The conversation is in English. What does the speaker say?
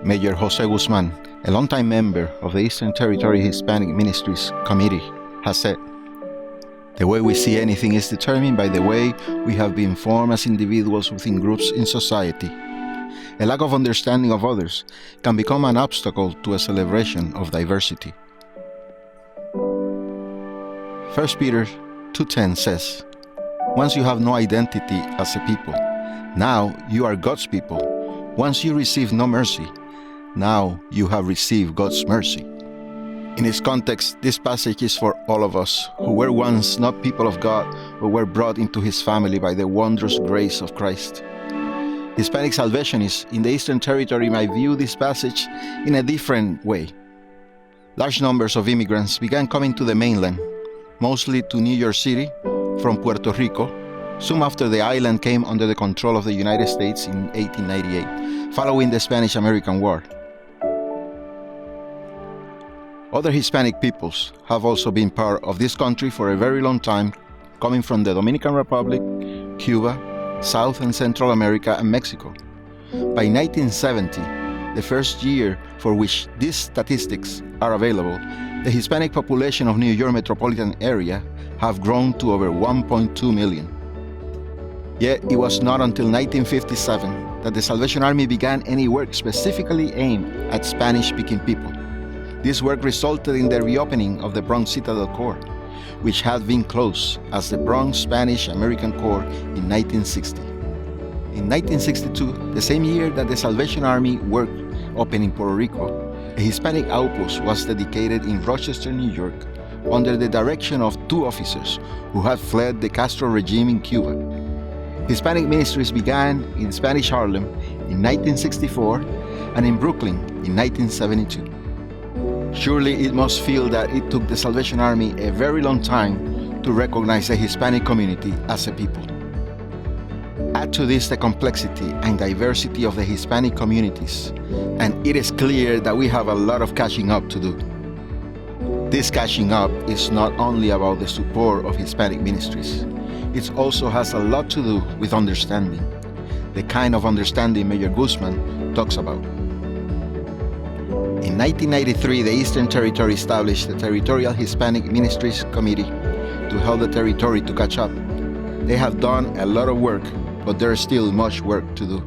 Major Jose Guzman, a longtime member of the Eastern Territory Hispanic Ministries Committee, has said, "The way we see anything is determined by the way we have been formed as individuals within groups in society. A lack of understanding of others can become an obstacle to a celebration of diversity." 1 Peter 2:10 says, "Once you have no identity as a people, now you are God's people. Once you received no mercy, now you have received God's mercy." In its context, this passage is for all of us who were once not people of God, but were brought into His family by the wondrous grace of Christ. Hispanic salvationists in the Eastern Territory might view this passage in a different way. Large numbers of immigrants began coming to the mainland, mostly to New York City, from Puerto Rico, soon after the island came under the control of the United States in 1898, following the Spanish-American War. Other Hispanic peoples have also been part of this country for a very long time, coming from the Dominican Republic, Cuba, South and Central America, and Mexico. By 1970, the first year for which these statistics are available, the Hispanic population of New York metropolitan area have grown to over 1.2 million. Yet it was not until 1957 that the Salvation Army began any work specifically aimed at Spanish-speaking people. This work resulted in the reopening of the Bronx Citadel Corps, which had been closed as the Bronx Spanish-American Corps in 1960. In 1962, the same year that the Salvation Army worked opening Puerto Rico, a Hispanic outpost was dedicated in Rochester, New York, under the direction of 2 officers who had fled the Castro regime in Cuba. Hispanic Ministries began in Spanish Harlem in 1964 and in Brooklyn in 1972. Surely it must feel that it took the Salvation Army a very long time to recognize the Hispanic community as a people. Add to this the complexity and diversity of the Hispanic communities, and it is clear that we have a lot of catching up to do. This catching up is not only about the support of Hispanic ministries, it also has a lot to do with understanding, the kind of understanding Major Guzman talks about. In 1993, the Eastern Territory established the Territorial Hispanic Ministries Committee to help the territory to catch up. They have done a lot of work, but there is still much work to do.